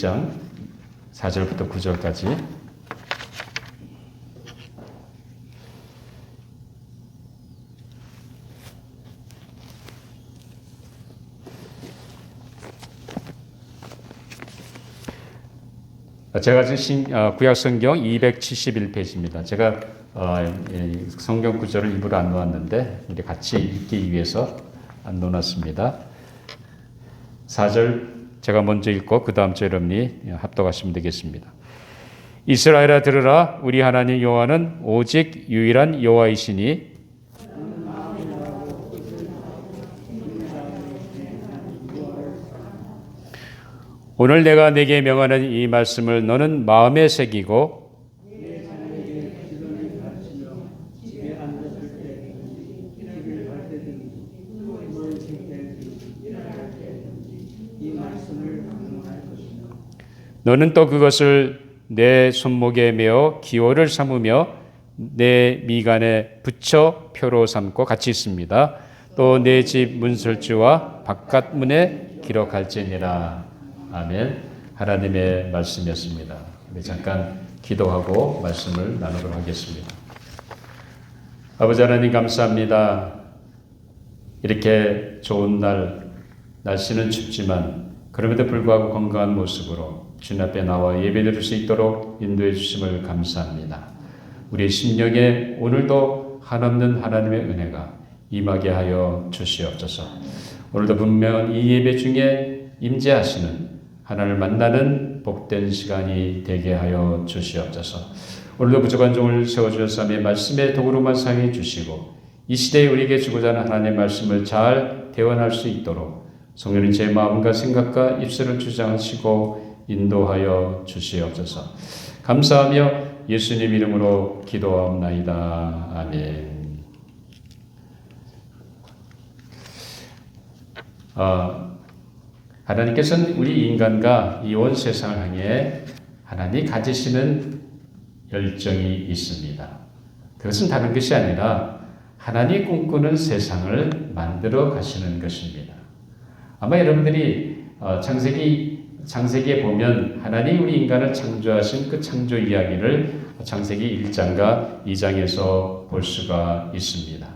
6장 4절부터 9절까지. 제가 지금 구약 성경 271페이지입니다. 제가 성경 구절을 일부러 안 놓았는데 우리 같이 읽기 위해서 안 놓았습니다. 4절 제가 먼저 읽고 그 다음 절 여러분이 합독하시면 되겠습니다. 이스라엘아 들으라, 우리 하나님 여호와는 오직 유일한 여호와이시니 오늘 내가 네게 명하는 이 말씀을 너는 마음에 새기고 너는 또 그것을 내 손목에 메어 기호를 삼으며 내 미간에 붙여 표로 삼고 같이 있습니다. 또 내 집 문설주와 바깥 문에 기록할지니라. 아멘. 하나님의 말씀이었습니다. 우리 잠깐 기도하고 말씀을 나누도록 하겠습니다. 아버지 하나님 감사합니다. 이렇게 좋은 날, 날씨는 춥지만 그럼에도 불구하고 건강한 모습으로 주님 앞에 나와 예배드릴 수 있도록 인도해 주심을 감사합니다. 우리의 심령에 오늘도 한없는 하나님의 은혜가 임하게 하여 주시옵소서. 오늘도 분명 이 예배 중에 임재하시는 하나님을 만나는 복된 시간이 되게 하여 주시옵소서. 오늘도 부족한 종을 세워주셨사며 말씀의 도구로만 사용해 주시고 이 시대에 우리에게 주고자 하는 하나님의 말씀을 잘 대원할 수 있도록 성령님 제 마음과 생각과 입술을 주장하시고 인도하여 주시옵소서. 감사하며 예수님 이름으로 기도하옵나이다. 아멘. 하나님께서는 우리 인간과 이 온 세상을 향해 하나님이 가지시는 열정이 있습니다. 그것은 다른 것이 아니라 하나님이 꿈꾸는 세상을 만들어 가시는 것입니다. 아마 여러분들이 창세기에 보면 하나님이 우리 인간을 창조하신 그 창조 이야기를 창세기 1장과 2장에서 볼 수가 있습니다.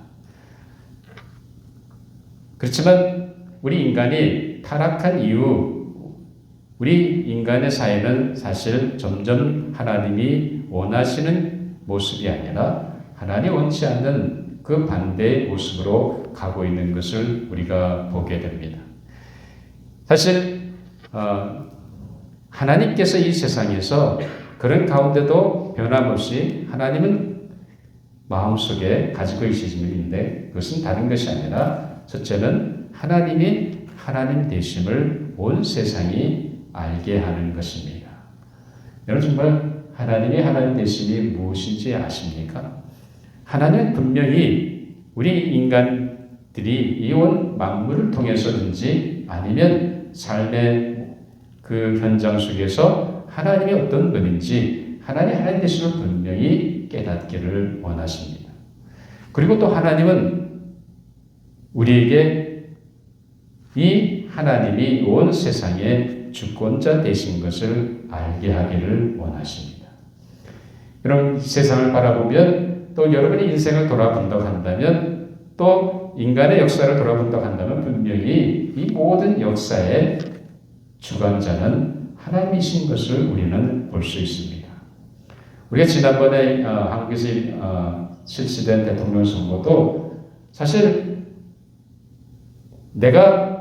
그렇지만 우리 인간이 타락한 이후 우리 인간의 사회는 사실 점점 하나님이 원하시는 모습이 아니라 하나님이 원치 않는 그 반대의 모습으로 가고 있는 것을 우리가 보게 됩니다. 사실 하나님께서 이 세상에서 그런 가운데도 변함없이 하나님은 마음속에 가지고 계시는데 그것은 다른 것이 아니라 첫째는 하나님이 하나님 되심을 온 세상이 알게 하는 것입니다. 여러분 정말 하나님이 하나님 되심이 무엇인지 아십니까? 하나님은 분명히 우리 인간들이 이 온 만물을 통해서든지 아니면 삶의 그 현장 속에서 하나님이 어떤 분인지 하나님 되심을 분명히 깨닫기를 원하십니다. 그리고 또 하나님은 우리에게 이 하나님이 온 세상의 주권자 되신 것을 알게 하기를 원하십니다. 여러분 세상을 바라보면 또 여러분의 인생을 돌아본다고 한다면 또 인간의 역사를 돌아본다고 한다면 분명히 이 모든 역사의 주관자는 하나님이신 것을 우리는 볼 수 있습니다. 우리가 지난번에 한국에서 실시된 대통령 선거도 사실 내가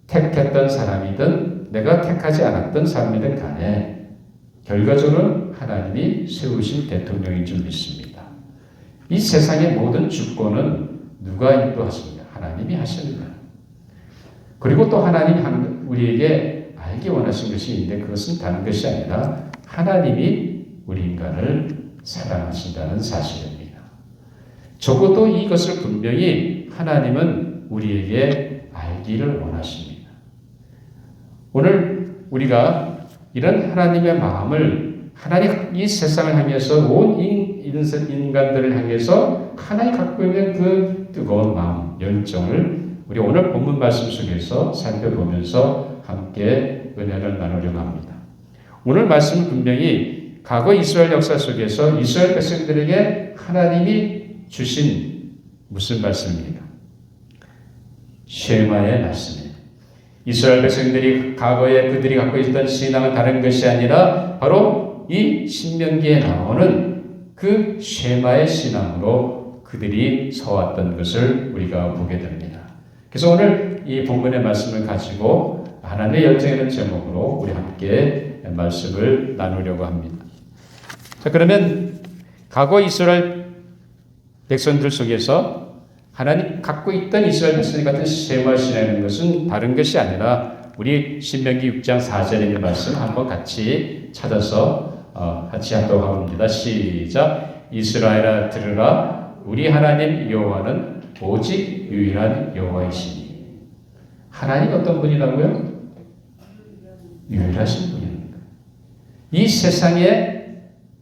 택했던 사람이든 내가 택하지 않았던 사람이든 간에 결과적으로는 하나님이 세우신 대통령인 줄 믿습니다. 이 세상의 모든 주권은 누가 인도하십니까? 하나님이 하십니다. 그리고 또 하나님이 우리에게 알기 원하신 것이 있는데 그것은 다른 것이 아니라 하나님이 우리 인간을 사랑하신다는 사실입니다. 적어도 이것을 분명히 하나님은 우리에게 알기를 원하십니다. 오늘 우리가 이런 하나님의 마음을 하나님 이 세상을 향해서 온 인간들을 향해서 하나님 갖고 있는 그 뜨거운 마음, 열정을 우리 오늘 본문 말씀 속에서 살펴보면서 함께 은혜를 나누려고 합니다. 오늘 말씀은 분명히 과거 이스라엘 역사 속에서 이스라엘 백성들에게 하나님이 주신 무슨 말씀입니까? 쉐마의 말씀이에요. 이스라엘 백성들이 과거에 그들이 갖고 있던 신앙은 다른 것이 아니라 바로 이 신명기에 나오는 그 쉐마의 신앙으로 그들이 서왔던 것을 우리가 보게 됩니다. 그래서 오늘 이 본문의 말씀을 가지고 하나님의 열정이라는 제목으로 우리 함께 말씀을 나누려고 합니다. 자, 그러면 과거 이스라엘 백성들 속에서 하나님 갖고 있던 이스라엘 백성 같은 쉐마 신앙이라는 것은 다른 것이 아니라 우리 신명기 6장 4절에 있는 말씀 한번 같이 찾아서 같이 하도록 합니다. 시작. 이스라엘아 들으라. 우리 하나님 여호와는 오직 유일한 여호와이시니. 하나님 어떤 분이라고요? 유일하신 분입니다. 이 세상에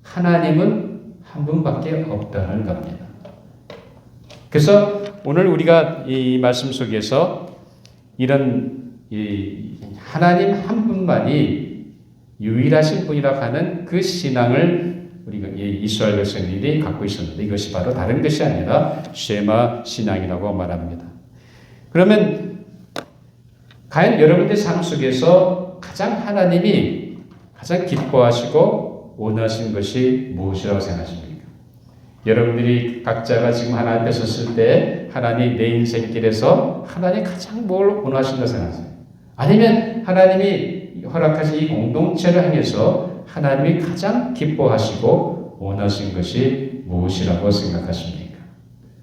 하나님은 한 분밖에 없다는 겁니다. 그래서 오늘 우리가 이 말씀 속에서 이런 하나님 한 분만이 유일하신 분이라고 하는 그 신앙을 우리가 이스라엘 백성들이 갖고 있었는데 이것이 바로 다른 것이 아니라 쉐마 신앙이라고 말합니다. 그러면 과연 여러분들 삶 속에서 가장 하나님이 가장 기뻐하시고 원하신 것이 무엇이라고 생각하십니까? 여러분들이 각자가 지금 하나님 앞에 섰을 때 하나님 내 인생길에서 하나님 가장 뭘 원하신다고 생각하세요? 아니면 하나님이 허락하신 이 공동체를 향해서 하나님이 가장 기뻐하시고 원하신 것이 무엇이라고 생각하십니까?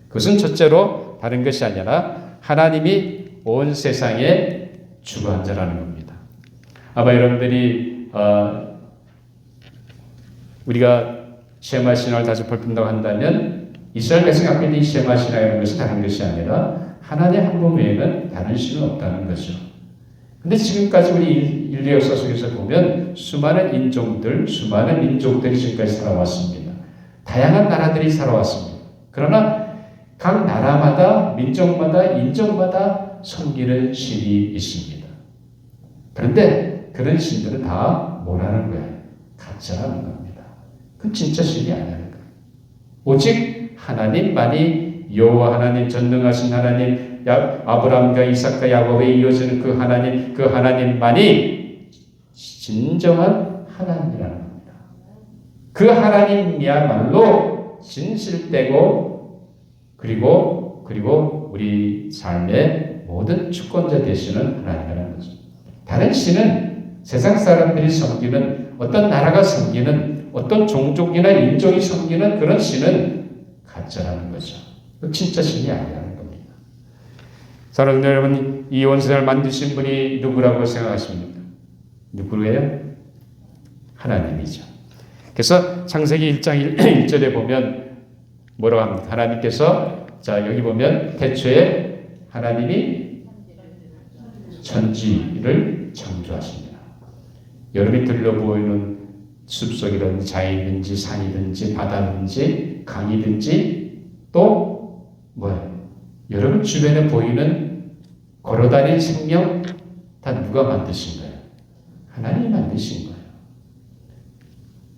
그것은 첫째로 다른 것이 아니라 하나님이 온 세상의 주관자라는 겁니다. 아마 여러분들이 우리가 쉐마 신앙을 다시 볼품다고 한다면 이스라엘 백성이 갖고 있는 이 쉐마 신앙이라는 것은 다른 것이 아니라 하나님 한 분 외에는 다른 신은 없다는 거죠. 근데 지금까지 우리 인류 역사 속에서 보면 수많은 인종들, 수많은 민족들이 지금까지 살아왔습니다. 다양한 나라들이 살아왔습니다. 그러나 각 나라마다, 민족마다, 인종마다 섬기는 신이 있습니다. 그런데 그런 신들은 다 뭐라는 거예요? 가짜라는 겁니다. 그건 진짜 신이 아니라는 거예요. 오직 하나님만이 여호와 하나님, 전능하신 하나님, 아브라함과 이삭과 야곱에 이어지는 그 하나님만이 진정한 하나님이라는 겁니다. 그 하나님이야말로 진실되고 그리고 우리 삶의 모든 주권자 되시는 하나님이라는 거죠. 다른 신은 세상 사람들이 섬기는 어떤 나라가 섬기는 어떤 종족이나 인종이 섬기는 그런 신은 가짜라는 거죠. 진짜 신이 아니라는 겁니다. 사랑하는 여러분, 이 온 세상을 만드신 분이 누구라고 생각하십니까? 누구예요? 하나님이죠. 그래서 창세기 1장 1절에 보면 뭐라고 합니까? 하나님께서 자 여기 보면 태초에 하나님이 천지를 창조하십니다. 여러분이 들려보이는 숲속이든지 자이든지 산이든지 바다든지 강이든지 또 뭐예요? 여러분 주변에 보이는 걸어다니는 생명 다 누가 만드신 거예요? 하나님이 만드신 거예요.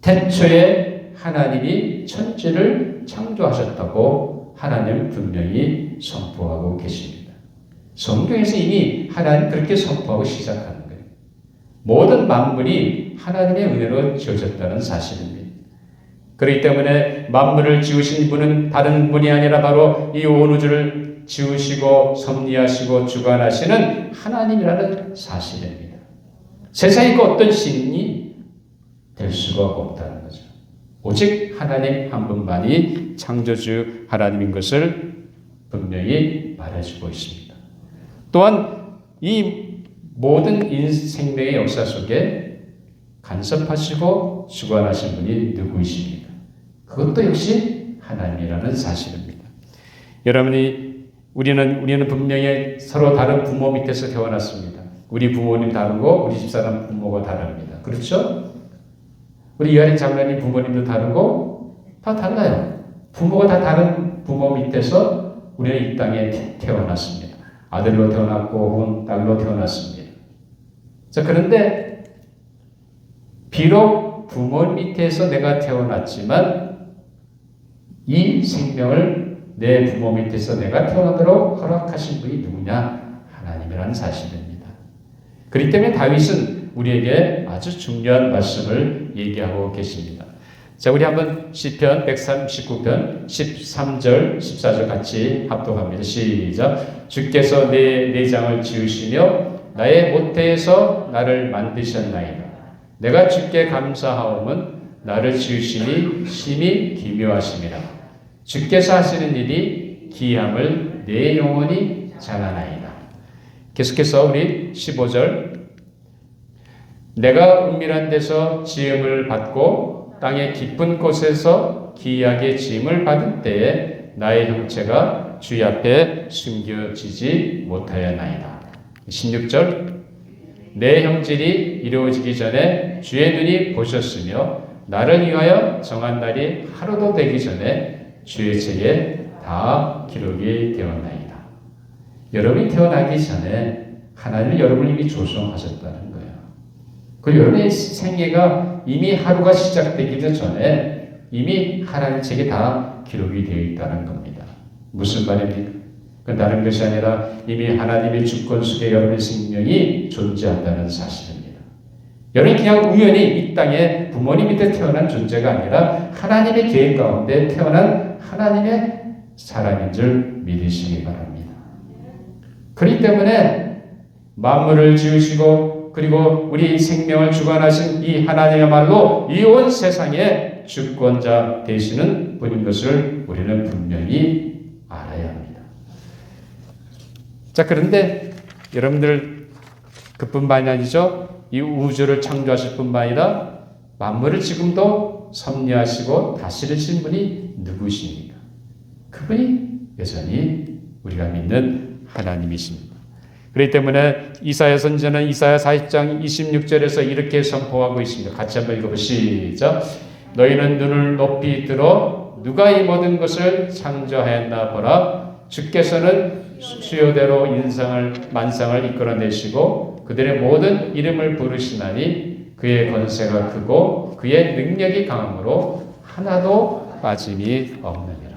태초에 하나님이 천지를 창조하셨다고 하나님은 분명히 선포하고 계십니다. 성경에서 이미 하나님 그렇게 선포하고 시작하는 거예요. 모든 만물이 하나님의 은혜로 지어졌다는 사실입니다. 그렇기 때문에 만물을 지으신 분은 다른 분이 아니라 바로 이 온 우주를 지으시고 섭리하시고 주관하시는 하나님이라는 사실입니다. 세상에 그 어떤 신이 될 수가 없다는 거죠. 오직 하나님 한 분만이 창조주 하나님인 것을 분명히 말해주고 있습니다. 또한 이 모든 생명의 역사 속에 간섭하시고 주관하신 분이 누구이십니까? 그것도 역시 하나님이라는 사실입니다. 우리는 분명히 서로 다른 부모 밑에서 태어났습니다. 우리 부모님 다르고 우리 집사람 부모가 다릅니다. 그렇죠? 우리 이하린 장로님 부모님도 다르고 다 달라요. 부모가 다 다른 부모 밑에서 우리는 이 땅에 태어났습니다. 아들로 태어났고 딸로 태어났습니다. 자, 그런데 비록 부모 밑에서 내가 태어났지만 이 생명을 내 부모 밑에서 내가 태어나도록 허락하신 분이 누구냐? 하나님이라는 사실입니다. 그렇기 때문에 다윗은 우리에게 아주 중요한 말씀을 얘기하고 계십니다. 자, 우리 한번 시편 139편 13절, 14절 같이 합독합니다. 시작. 주께서 내 내장을 지으시며 나의 모태에서 나를 만드셨나이다. 내가 주께 감사하오면 나를 지으시니 심히 기묘하심이라. 주께서 하시는 일이 기함을 내 영혼이 잘하나이다. 계속해서 우리 15절. 내가 은밀한 데서 지음을 받고 땅의 깊은 곳에서 기이하게 지음을 받은 때에 나의 형체가 주의 앞에 숨겨지지 못하였나이다. 16절. 내 형질이 이루어지기 전에 주의 눈이 보셨으며 나를 위하여 정한 날이 하루도 되기 전에 주의 책에 다 기록이 되었나이다. 여러분이 태어나기 전에 하나님은 여러분을 이미 조성하셨다는 거예요. 그 여러분의 생애가 이미 하루가 시작되기도 전에 이미 하나님 책에 다 기록이 되어 있다는 겁니다. 무슨 말입니까? 그 다른 것이 아니라 이미 하나님의 주권 속에 여러분의 생명이 존재한다는 사실입니다. 여러분이 그냥 우연히 이 땅에 부모님 밑에 태어난 존재가 아니라 하나님의 계획 가운데 태어난 하나님의 사람인 줄 믿으시기 바랍니다. 그렇기 때문에 만물을 지으시고 그리고 우리 생명을 주관하신 이 하나님이야말로 이 온 세상의 주권자 되시는 분인 것을 우리는 분명히 알아야 합니다. 자, 그런데 여러분들 그뿐만이 아니죠. 이 우주를 창조하실 뿐만 아니라 만물을 지금도 섭리하시고 다스리신 분이 누구십니까? 그분이 여전히 우리가 믿는 하나님이십니다. 그렇기 때문에 이사야 선지자는 이사야 40장 26절에서 이렇게 선포하고 있습니다. 같이 한번 읽어보시죠. 너희는 눈을 높이 들어 누가 이 모든 것을 창조하였나 보라. 주께서는 수요대로 만상을 이끌어내시고 그들의 모든 이름을 부르시나니 그의 권세가 크고 그의 능력이 강함으로 하나도 빠짐이 없느니라.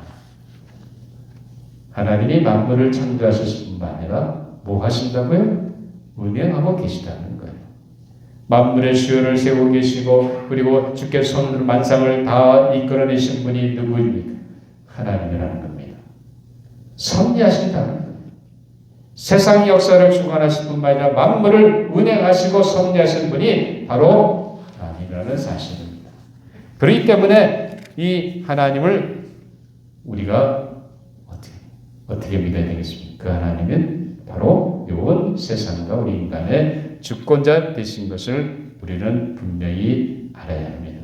하나님이 만물을 창조하실 뿐만 아니라 뭐 하신다고요? 운행하고 계시다는 거예요. 만물의 수요를 세우고 계시고 그리고 주께서 손으로 만상을 다 이끌어내신 분이 누구입니까? 하나님이라는 겁니다. 섭리하신다는 거예요. 세상 역사를 주관하실 뿐만 아니라 만물을 운행하시고 섭리하신 분이 바로 하나님이라는 사실입니다. 그렇기 때문에 이 하나님을 우리가 어떻게 믿어야 되겠습니까? 그 하나님은 바로 온 세상과 우리 인간의 주권자 되신 것을 우리는 분명히 알아야 합니다.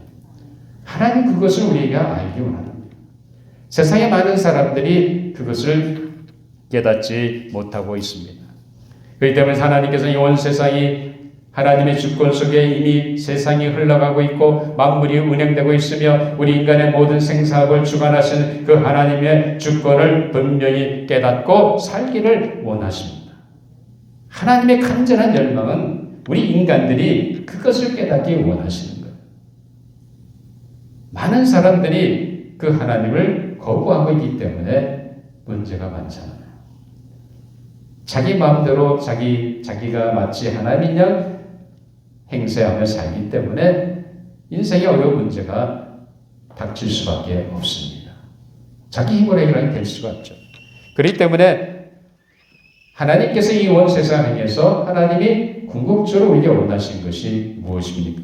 하나님 그것을 우리가 알기 원합니다. 세상의 많은 사람들이 그것을 깨닫지 못하고 있습니다. 그렇기 때문에 하나님께서 이 온 세상이 하나님의 주권 속에 이미 세상이 흘러가고 있고 만물이 운행되고 있으며 우리 인간의 모든 생사학을 주관하시는 그 하나님의 주권을 분명히 깨닫고 살기를 원하십니다. 하나님의 간절한 열망은 우리 인간들이 그것을 깨닫기 원하시는 거예요. 많은 사람들이 그 하나님을 거부하고 있기 때문에 문제가 많잖아요. 자기 마음대로 자기가 마치 하나님이냐 행세하며 살기 때문에 인생에 어려운 문제가 닥칠 수밖에 없습니다. 자기 힘으로 해결이 될 수가 없죠. 그렇기 때문에 하나님께서 이 온 세상에서 하나님이 궁극적으로 우리에게 원하신 것이 무엇입니까?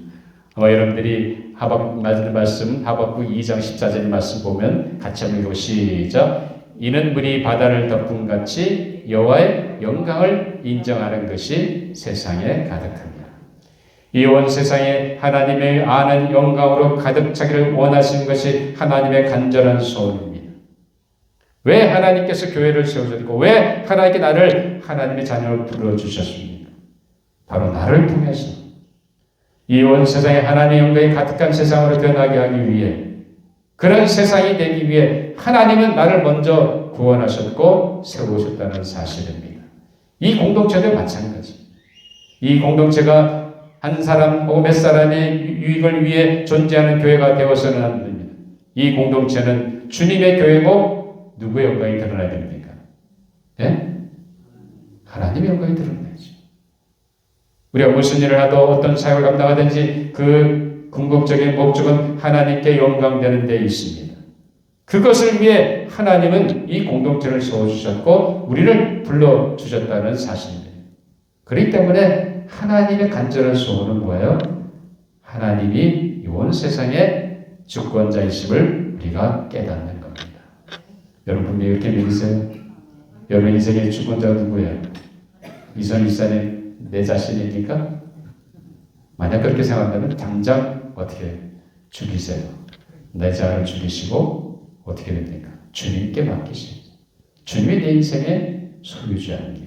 아마 여러분들이 하박국 말씀 하박국 2장 14절 말씀 보면 같이 한번 읽고 시작. 이는 물이 바다를 덮은 같이 여호와의 영광을 인정하는 것이 세상에 가득합니다. 이 온 세상에 하나님의 아는 영광으로 가득 차기를 원하시는 것이 하나님의 간절한 소원입니다. 왜 하나님께서 교회를 세우셨고 왜 하나님께 나를 하나님의 자녀로 불러주셨습니까? 바로 나를 통해서 이 온 세상에 하나님의 영광이 가득한 세상으로 변하게 하기 위해 그런 세상이 되기 위해 하나님은 나를 먼저 구원하셨고 세우셨다는 사실입니다. 이 공동체도 마찬가지. 이 공동체가 한 사람 혹은 몇 사람의 유익을 위해 존재하는 교회가 되어서는 안 됩니다. 이 공동체는 주님의 교회고 누구의 영광이 드러나야 됩니까? 예? 하나님의 영광이 드러나야죠. 우리가 무슨 일을 하도 어떤 사역을 감당하든지 그 궁극적인 목적은 하나님께 영광되는 데 있습니다. 그것을 위해 하나님은 이 공동체를 세워주셨고 우리를 불러주셨다는 사실입니다. 그렇기 때문에 하나님의 간절한 소원은 뭐예요? 하나님이 온 세상의 주권자이심을 우리가 깨닫는 겁니다. 여러분 분명히 이렇게 믿으세요? 여러분 인생의 주권자가 누구예요? 이선일사님 내 자신입니까? 만약 그렇게 생각한다면 당장 어떻게 죽이세요? 내 자를 죽이시고 어떻게 됩니까? 주님께 맡기십니다. 주님이 내 인생의 소유주입니다.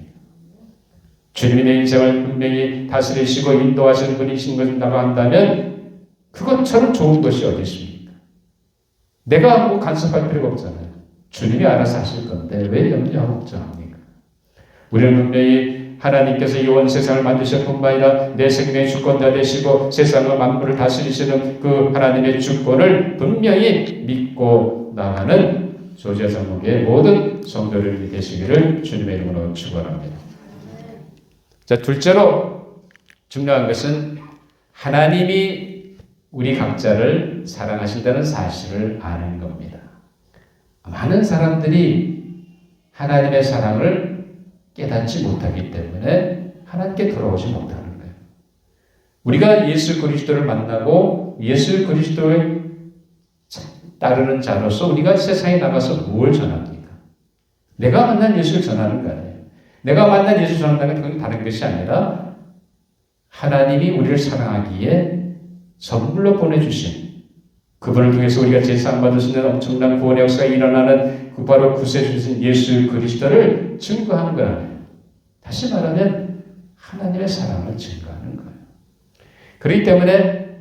주님이 내 인생을 분명히 다스리시고 인도하시는 분이신 것이라고 한다면 그것처럼 좋은 것이 어디 있습니까? 내가 뭐 간섭할 필요가 없잖아요. 주님이 알아서 하실 건데 왜 염려하고 걱정합니까? 우리는 분명히 하나님께서 이 온 세상을 만드실 뿐만 아니라 내 생명의 주권자 되시고 세상과 만물을 다스리시는 그 하나님의 주권을 분명히 믿고 나가는 조지아 장로교의 모든 성도들이 되시기를 주님의 이름으로 축원합니다. 자, 둘째로 중요한 것은 하나님이 우리 각자를 사랑하신다는 사실을 아는 겁니다. 많은 사람들이 하나님의 사랑을 깨닫지 못하기 때문에 하나님께 돌아오지 못하는 거예요. 우리가 예수 그리스도를 만나고 예수 그리스도를 따르는 자로서 우리가 세상에 나가서 뭘 전합니까? 내가 만난 예수를 전하는 거 아니에요. 내가 만난 예수를 전한다는 건 다른 것이 아니라 하나님이 우리를 사랑하기에 선물로 보내주신 그분을 통해서 우리가 제사함 받을 수 있는 엄청난 구원의 역사가 일어나는 그 바로 구세주신 예수 그리스도를 증거하는 거예요. 다시 말하면 하나님의 사랑을 증거하는 거예요. 그렇기 때문에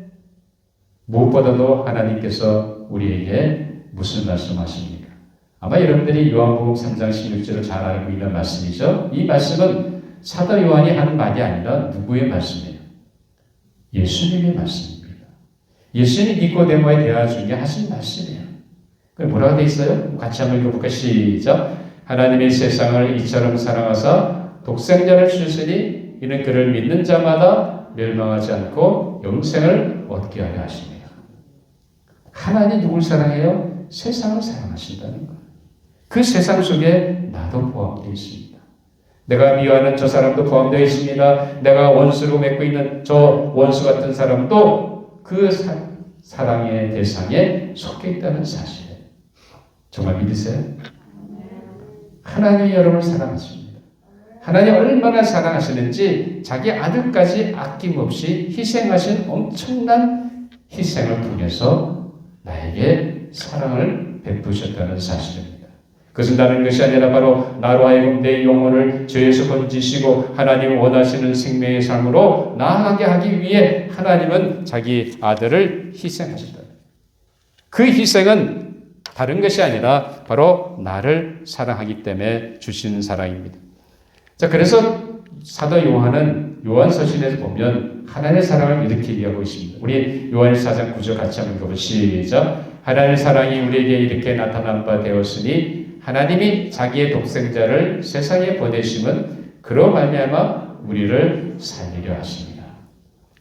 무엇보다도 하나님께서 우리에게 무슨 말씀하십니까? 아마 여러분들이 요한복음 3장 16절을 잘 알고 있는 말씀이죠. 이 말씀은 사도 요한이 하는 말이 아니라 누구의 말씀이에요? 예수님의 말씀입니다. 예수님이 니고데모의 대화 중에 하신 말씀이에요. 그 뭐라고 되어 있어요? 같이 한번 읽어볼까? 시작. 하나님이 세상을 이처럼 사랑하사 독생자를 주시니 이는 그를 믿는 자마다 멸망하지 않고 영생을 얻게 하려 하시네요. 하나님 누굴 사랑해요? 세상을 사랑하신다는 거예요. 그 세상 속에 나도 포함되어 있습니다. 내가 미워하는 저 사람도 포함되어 있습니다. 내가 원수로 맺고 있는 저 원수 같은 사람도 그 사랑의 대상에 속해 있다는 사실이에요. 정말 믿으세요? 하나님이 여러분을 사랑하십니다. 하나님 얼마나 사랑하시는지 자기 아들까지 아낌없이 희생하신 엄청난 희생을 통해서 나에게 사랑을 베푸셨다는 사실입니다. 그것은 다른 것이 아니라 바로 나로 하여금 내 영혼을 죄에서 건지시고 하나님 원하시는 생명의 삶으로 나아가게 하기 위해 하나님은 자기 아들을 희생하셨다. 그 희생은 다른 것이 아니라 바로 나를 사랑하기 때문에 주신 사랑입니다. 자, 그래서 사도 요한은 요한서신에서 보면 하나님의 사랑을 이렇게 얘기하고 있습니다. 우리 요한일서 4장 9절 같이 한번 읽어보시죠. 시작. 하나님의 사랑이 우리에게 이렇게 나타난 바 되었으니 하나님이 자기의 독생자를 세상에 보내심은 그로 말미암아 우리를 살리려 하십니다.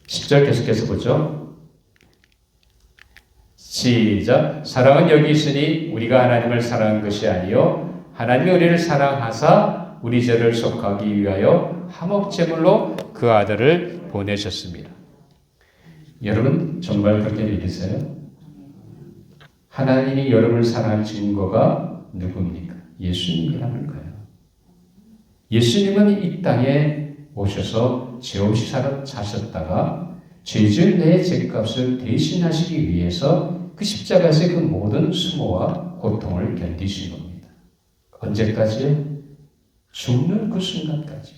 10절 계속해서 보죠. 시작. 사랑은 여기 있으니 우리가 하나님을 사랑한 것이 아니요 하나님이 우리를 사랑하사 우리 죄를 속하기 위하여 화목제물로 그 아들을 보내셨습니다. 여러분 정말 그렇게 믿으세요? 하나님이 여러분을 사랑할 증거가 누굽니까? 예수님이라는 거예요. 예수님은 이 땅에 오셔서 죄 없이 사셨다가 죄 지은 내 죄값을 대신하시기 위해서 그 십자가에서 그 모든 수모와 고통을 견디신 겁니다. 언제까지요? 죽는 그 순간까지.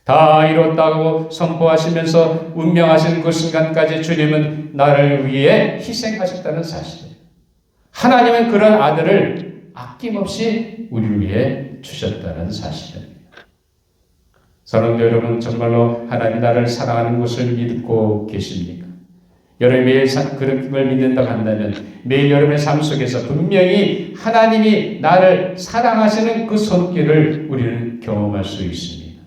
다 이뤘다고 선포하시면서 운명하신 그 순간까지 주님은 나를 위해 희생하셨다는 사실이에요. 하나님은 그런 아들을 아낌없이 우리를 위해 주셨다는 사실입니다. 사랑하는 여러분, 정말로 하나님 나를 사랑하는 것을 믿고 계십니까? 여러분이 매일 그런 걸 믿는다고 한다면 매일 여러분의 삶 속에서 분명히 하나님이 나를 사랑하시는 그 손길을 우리는 경험할 수 있습니다.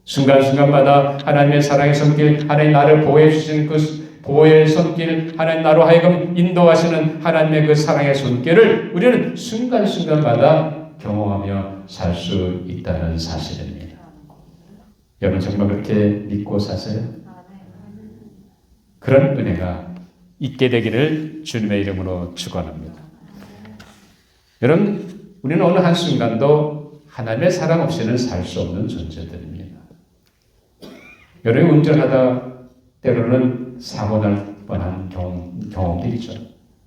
순간순간마다 하나님의 사랑의 손길, 하나님 나를 보호해 주시는 그 보호의 손길, 하나님 나로 하여금 인도하시는 하나님의 그 사랑의 손길을 우리는 순간순간마다 경험하며 살 수 있다는 사실입니다. 여러분 정말 그렇게 믿고 사세요? 그런 은혜가 있게 되기를 주님의 이름으로 축원합니다. 여러분, 우리는 어느 한순간도 하나님의 사랑 없이는 살 수 없는 존재들입니다. 여러분이 운전하다 때로는 사고 날 뻔한 경험도 있죠.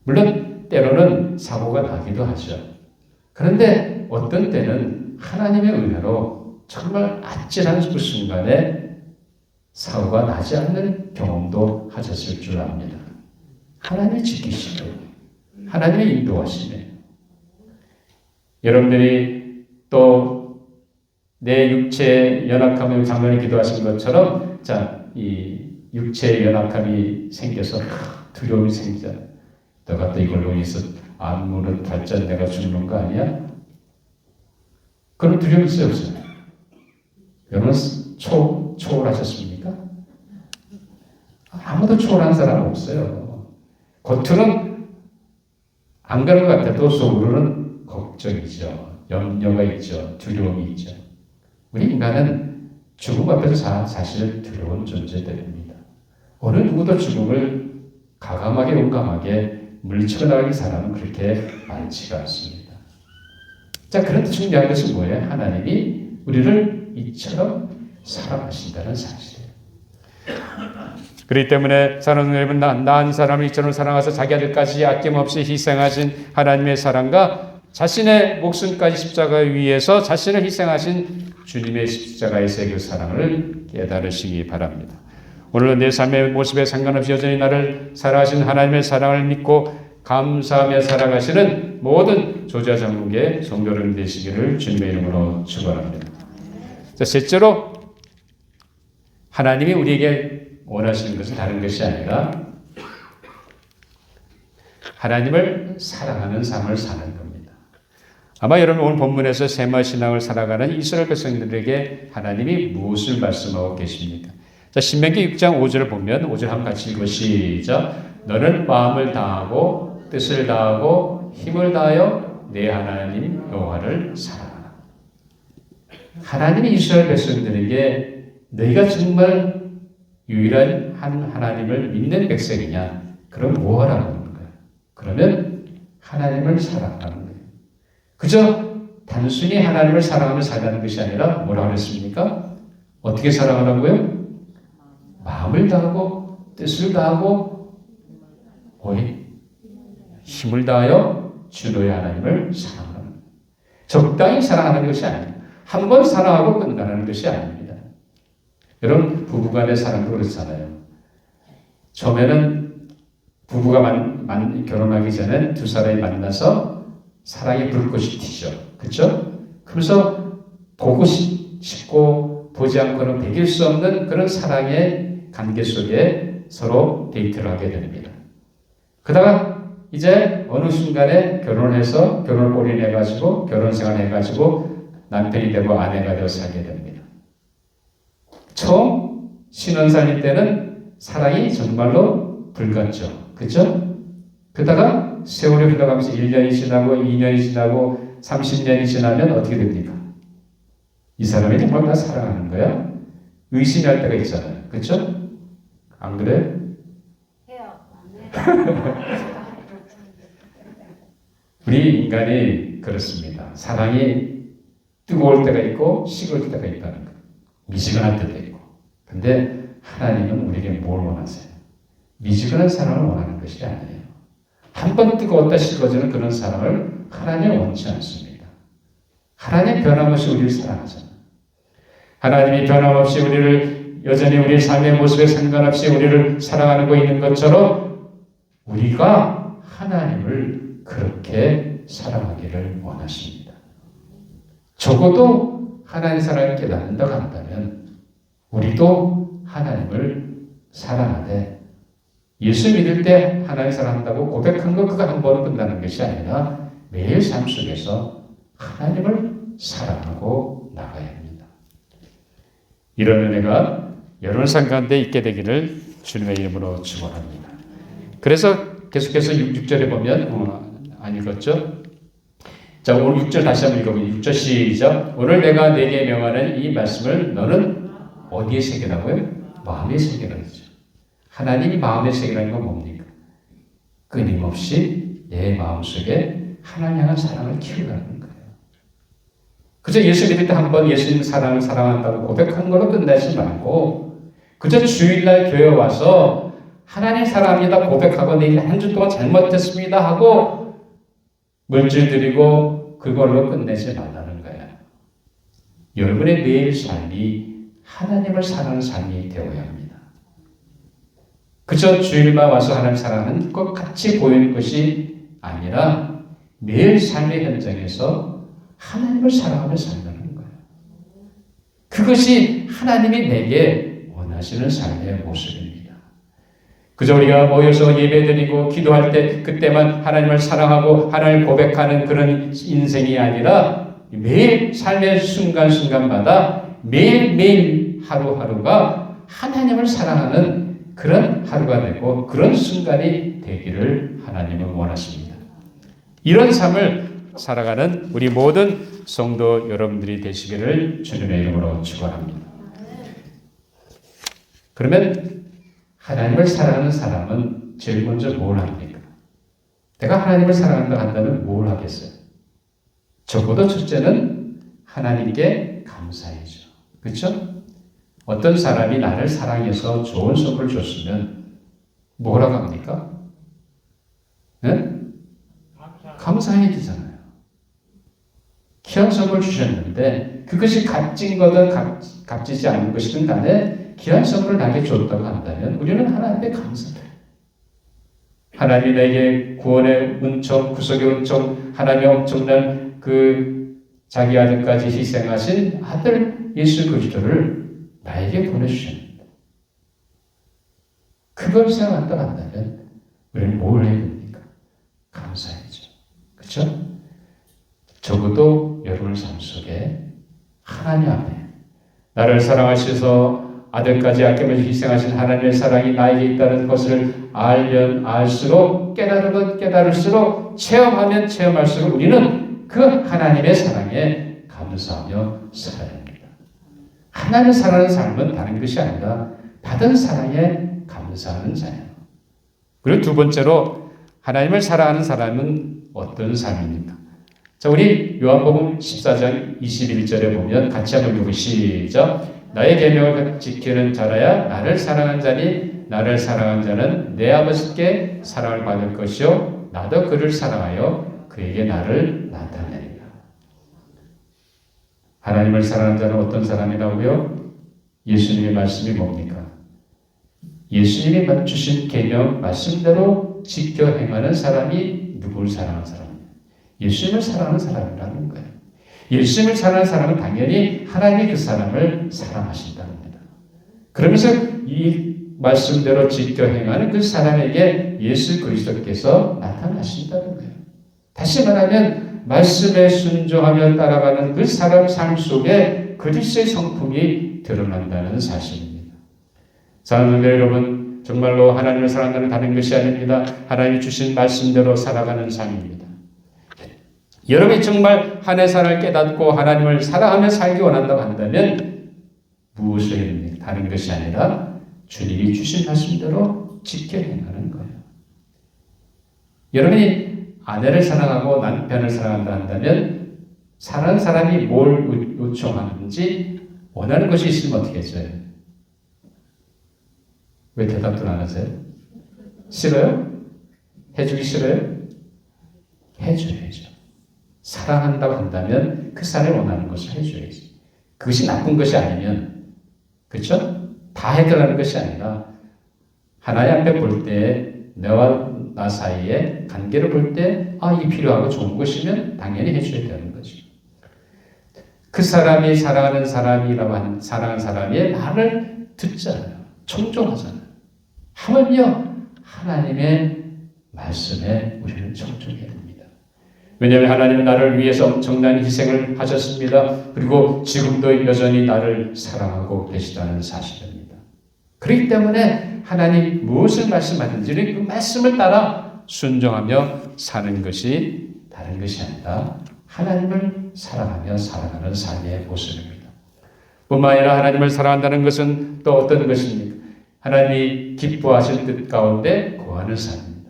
물론 때로는 사고가 나기도 하죠. 그런데 어떤 때는 하나님의 은혜로 정말 아찔한 그 순간에 사고가 나지 않는 경험도 하셨을 줄 압니다. 하나님의 지키심에, 하나님의 인도하심에. 여러분들이 또 내 육체의 연약함을 작년에 기도하신 것처럼, 자, 이 육체의 연약함이 생겨서 두려움이 생기잖아요. 내가 또 이걸로 인해서 아무런 발전 내가 죽는 거 아니야? 그런 두려움이 있어요, 없어요? 여러분 초월하셨습니까? 아무도 초월한 사람 없어요. 겉으로는 안 그런 것 같아도 속으로는 걱정이죠. 염려가 있죠. 두려움이 있죠. 우리 인간은 죽음 앞에서 사실 두려운 존재들입니다. 어느 누구도 죽음을 가감하게 용감하게 물리치고 나가는 사람은 그렇게 많지가 않습니다. 자, 그런데 중요한 것은 뭐예요? 하나님이 우리를 이처럼 사랑하신다는 사실이에요. 그렇기 때문에 사랑하는 여러분, 난 사람을 이처럼 사랑하셔서 자기 아들까지 아낌없이 희생하신 하나님의 사랑과 자신의 목숨까지 십자가 위에서 자신을 희생하신 주님의 십자가에서의 그 사랑을 깨달으시기 바랍니다. 오늘은 내 삶의 모습에 상관없이 여전히 나를 사랑하신 하나님의 사랑을 믿고 감사하며 살아가시는 모든 조자장국의 성도들 되시기를 주님의 이름으로 축원합니다. 자, 셋째로 하나님이 우리에게 원하시는 것은 다른 것이 아니라 하나님을 사랑하는 삶을 사는 겁니다. 아마 여러분 오늘 본문에서 세마 신앙을 살아가는 이스라엘 백성들에게 하나님이 무엇을 말씀하고 계십니까? 자, 신명기 6장 5절을 보면 5절 한번 같이 읽어 시작. 너는 마음을 다하고 뜻을 다하고 힘을 다하여 내 하나님 여호와를 사랑하라. 하나님이 이스라엘 백성들에게 너희가 정말 유일한 한 하나님을 믿는 백성이냐? 그럼 뭐 하라고 하는 거야? 그러면 하나님을 사랑하는 거예요. 그저 단순히 하나님을 사랑하며 살라는 것이 아니라 뭐라고 했습니까? 어떻게 사랑하라고요? 마음을 다하고 뜻을 다하고 힘을 다하여 주 너의 하나님을 사랑하는 거예요. 적당히 사랑하는 것이 아닙니다. 한 번 사랑하고 끝나는 것이 아닙니다. 여러분 부부간의 사랑도 그렇잖아요. 처음에는 부부가 결혼하기 전에 두 사람이 만나서 사랑의 불꽃이 튀죠. 그렇죠? 그래서 보고 싶고 보지 않고는 배길 수 없는 그런 사랑의 관계 속에 서로 데이트를 하게 됩니다. 그러다가 이제 어느 순간에 결혼해서 결혼을 올인해가지고 결혼생활 해가지고 남편이 되고 아내가 되어 살게 됩니다. 처음 신혼살이 때는 사랑이 정말로 불같죠. 그렇죠? 그러다가 세월이 흘러가면서 1년이 지나고 2년이 지나고 30년이 지나면 어떻게 됩니까? 이 사람이 정말 나 사랑하는 거야? 의심할 때가 있잖아요. 그렇죠? 안 그래요? 해요. 우리 인간이 그렇습니다. 사랑이 뜨거울 때가 있고 식을 때가 있다는 거예요. 미지근할 때도 있고. 근데 하나님은 우리에게 뭘 원하세요? 미지근한 사랑을 원하는 것이 아니에요. 한 번 뜨거웠다 식어지는 그런 사랑을 하나님은 원치 않습니다. 하나님 변함없이 우리를 사랑하잖아요. 하나님이 변함없이 우리를 여전히 우리의 삶의 모습에 상관없이 우리를 사랑하는 거 있는 것처럼 우리가 하나님을 그렇게 사랑하기를 원하십니다. 적어도 하나님의 사랑을 깨닫는다고 한다면 우리도 하나님을 사랑하되 예수 믿을 때 하나님 사랑한다고 고백한 거 그거 한 번으로 끝나는 것이 아니라 매일 삶 속에서 하나님을 사랑하고 나가야 합니다. 이런 은혜가 여러분 삶 가운데 있게 되기를 주님의 이름으로 축원합니다. 그래서 계속해서 6절에 보면 안 읽었죠? 자, 오늘 6절 다시 한번 읽어보세요. 6절 시작. 오늘 내가 내게 명하는 이 말씀을 너는 어디에 새기라고요? 마음에 새기라죠. 하나님이 마음에 새기라는 건 뭡니까? 끊임없이 내 마음속에 하나님 향한 사랑을 키우라는 거예요. 그저 예수 믿을 때 한 번 예수님 사랑을 사랑한다고 고백하는 걸로 끝내지 말고 그저 주일날 교회 와서 하나님 사랑합니다 고백하고 내일 한 주 동안 잘못했습니다 하고 물질 드리고 그걸로 끝내지 말라는 거예요. 여러분의 매일 삶이 하나님을 사랑하는 삶이 되어야 합니다. 그저 주일만 와서 하나님 사랑하는 것 같이 보이는 것이 아니라 매일 삶의 현장에서 하나님을 사랑하며 살라는 거예요. 그것이 하나님이 내게 원하시는 삶의 모습입니다. 그저 우리가 모여서 예배드리고 기도할 때 그때만 하나님을 사랑하고 하나님을 고백하는 그런 인생이 아니라 매일 삶의 순간순간마다 매일매일 하루하루가 하나님을 사랑하는 그런 하루가 되고 그런 순간이 되기를 하나님은 원하십니다. 이런 삶을 살아가는 우리 모든 성도 여러분들이 되시기를 주님의 이름으로 축원합니다. 그러면 하나님을 사랑하는 사람은 제일 먼저 뭘 합니까? 내가 하나님을 사랑한다 한다면 뭘 하겠어요? 적어도 첫째는 하나님께 감사해죠. 그렇죠? 어떤 사람이 나를 사랑해서 좋은 선물을 줬으면 뭐라고 합니까? 네? 감사해야 되잖아요. 귀한 선물 주셨는데 그것이 값진 거든 값지지 않은 것이든 간에 귀한 선물을 나에게 줬다고 한다면 우리는 하나님께 감사해요. 하나님이 내게 구원의 은총, 구속의 은총, 하나님의 엄청난 그 자기 아들까지 희생하신 아들 예수 그리스도를 나에게 보내주셨습니다. 그걸 생각한다고 한다면 우리는 뭘 해야 됩니까? 감사해야죠. 그렇죠? 적어도 여러분의 삶 속에 하나님 앞에 나를 사랑하셔서 아들까지 아낌없이 희생하신 하나님의 사랑이 나에게 있다는 것을 알면 알수록 깨달으면 깨달을수록 체험하면 체험할수록 우리는 그 하나님의 사랑에 감사하며 살아야 합니다. 하나님을 사랑하는 삶은 다른 것이 아니라 받은 사랑에 감사하는 자예요. 그리고 두 번째로 하나님을 사랑하는 사람은 어떤 삶입니까? 자, 우리 요한복음 14장 21절에 보면 같이 한번 읽으시죠. 나의 계명을 지키는 자라야 나를 사랑한 자니 나를 사랑한 자는 내 아버지께 사랑을 받을 것이요 나도 그를 사랑하여 그에게 나를 나타내리라. 하나님을 사랑하는 자는 어떤 사람이라고요? 예수님의 말씀이 뭡니까? 예수님이 주신 계명 말씀대로 지켜 행하는 사람이 누구를 사랑하는 사람입니까? 예수님을 사랑하는 사람이라는 거예요. 예수님을 사랑하는 사람은 당연히 하나님이 그 사람을 사랑하신다는 겁니다. 그러면서 이 말씀대로 지켜 행하는 그 사람에게 예수 그리스도께서 나타나신다는 거예요. 다시 말하면 말씀에 순종하며 따라가는 그 사람 삶 속에 그리스도의 성품이 드러난다는 사실입니다. 사랑하는 여러분, 정말로 하나님을 사랑하는 다른 것이 아닙니다. 하나님이 주신 말씀대로 살아가는 삶입니다. 여러분이 정말 하나님의 사랑을 깨닫고 하나님을 사랑하며 살기 원한다고 한다면 무엇을 해야 됩니까? 다른 것이 아니라 주님이 주신 말씀대로 지켜 행하는 거예요. 여러분이 아내를 사랑하고 남편을 사랑한다 한다면 사랑하는 사람이 뭘 요청하는지 원하는 것이 있으면 어떻게 해줘요? 왜 대답도 안 하세요? 싫어요? 해주기 싫어요? 해줘야죠. 사랑한다고 한다면 그 사람이 원하는 것을 해줘야지. 그것이 나쁜 것이 아니면, 그렇죠? 다 해결하는 것이 아니라 하나님 앞에 볼 때 너와 나 사이에 관계를 볼 때 이게 필요하고 좋은 것이면 당연히 해줘야 되는 거죠. 그 사람이 사랑하는 사람의 말을 듣잖아요. 청종하잖아요. 하물며 하나님의 말씀에 우리는 청종해야 됩니다. 왜냐하면 하나님은 나를 위해서 엄청난 희생을 하셨습니다. 그리고 지금도 여전히 나를 사랑하고 계시다는 사실입니다. 그렇기 때문에 하나님 무엇을 말씀하든지 그 말씀을 따라 순종하며 사는 것이 다른 것이 아니라 하나님을 사랑하며 살아가는 삶의 모습입니다. 뿐만 아니라 하나님을 사랑한다는 것은 또 어떤 것입니까? 하나님이 기뻐하실 뜻 가운데 거하는 삶입니다.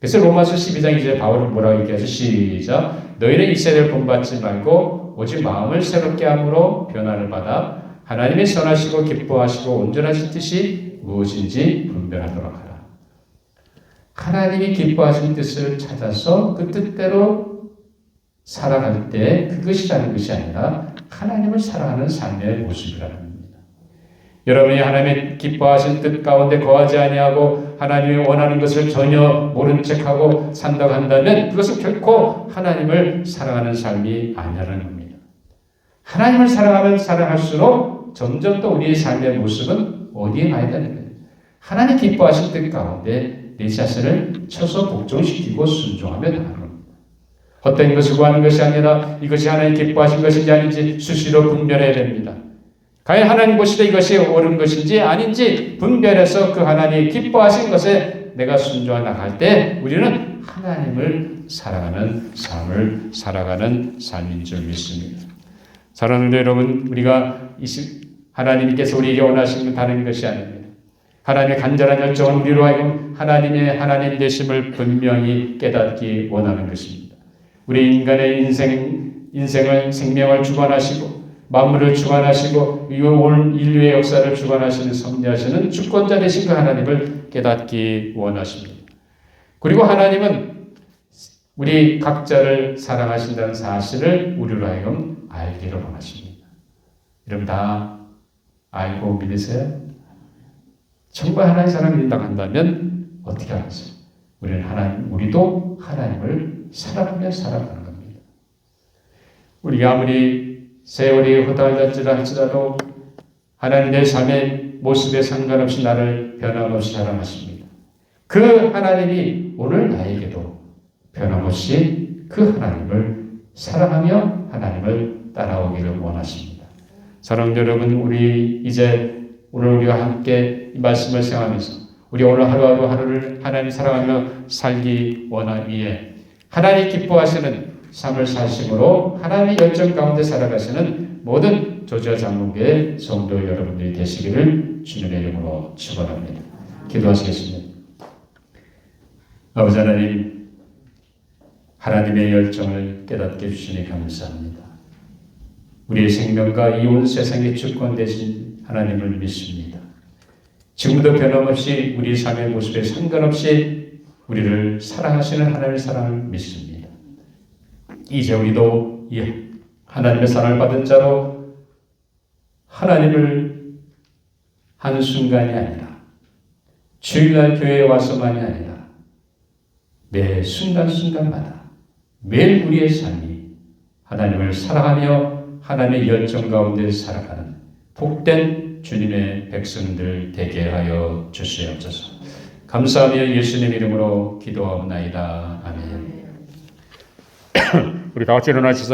그래서 로마서 12장 이제 바울은 뭐라고 얘기하죠? 시작. 너희는 이 세대를 본받지 말고 오직 마음을 새롭게 함으로 변화를 받아 하나님의 선하시고 기뻐하시고 온전하신 뜻이 무엇인지 분별하도록 하라. 하나님이 기뻐하신 뜻을 찾아서 그 뜻대로 살아갈 때 그것이라는 것이 아니라 하나님을 사랑하는 삶의 모습이라는 겁니다. 여러분이 하나님의 기뻐하신 뜻 가운데 거하지 아니하고 하나님이 원하는 것을 전혀 모른 척하고 산다고 한다면 그것은 결코 하나님을 사랑하는 삶이 아니라는 겁니다. 하나님을 사랑하면 사랑할수록 점점 더 우리의 삶의 모습은 어디에 가야 되는 거예요? 하나님 기뻐하신 뜻 가운데 내 자신을 쳐서 복종시키고 순종하며 나아가는 겁니다. 헛된 것을 구하는 것이 아니라 이것이 하나님 기뻐하신 것인지 아닌지 수시로 분별해야 됩니다. 과연 하나님 보시되 이것이 옳은 것인지 아닌지 분별해서 그 하나님이 기뻐하신 것에 내가 순종해 나갈 때 우리는 하나님을 사랑하는 삶을 살아가는 삶인 줄 믿습니다. 사랑하는 여러분, 우리가 하나님께서 우리에게 원하시는 건 다른 것이 아닙니다. 하나님의 간절한 열정은 우리로 하여금 하나님의 하나님 되심을 분명히 깨닫기 원하는 것입니다. 우리 인간의 인생을 생명을 주관하시고 만물을 주관하시고 온 인류의 역사를 주관하시는 섭리하시는 주권자 되신 그 하나님을 깨닫기 원하십니다. 그리고 하나님은 우리 각자를 사랑하신다는 사실을 우리로 하여금 알기를 원하십니다. 여러분 다 알고 믿으세요? 정말 하나님 사랑을 믿는다고 한다면 어떻게 하겠어요? 우리도 하나님을 사랑하며 살아가는 겁니다. 우리가 아무리 세월이 허다해졌다 할지라도 하나님 내 삶의 모습에 상관없이 나를 변함없이 사랑하십니다. 그 하나님이 오늘 나에게도 변함없이 그 하나님을 사랑하며 하나님을 따라오기를 원하십니다. 사랑하는 여러분, 우리 이제 오늘 우리가 함께 이 말씀을 생각하면서 우리 오늘 하루하루를 하나님 사랑하며 살기 원하기 위해 하나님 기뻐하시는 삶을 사심으로 하나님의 열정 가운데 살아가시는 모든 조지아 장로교회 성도 여러분들이 되시기를 주님의 이름으로 축원합니다. 기도하시겠습니다. 아버지 하나님, 하나님의 열정을 깨닫게 해주시니 감사합니다. 우리의 생명과 이 온 세상의 주권 되신 하나님을 믿습니다. 지금도 변함없이 우리 삶의 모습에 상관없이 우리를 사랑하시는 하나님의 사랑을 믿습니다. 이제 우리도 하나님의 사랑을 받은 자로 하나님을 한순간이 아니라 주일날 교회에 와서만이 아니라 매 순간순간마다 매일 우리의 삶이 하나님을 사랑하며 하나님의 열정 가운데 살아가는 복된 주님의 백성들 되게 하여 주시옵소서. 감사하며 예수님 이름으로 기도하옵나이다. 아멘. 우리 다 같이 일어나시죠.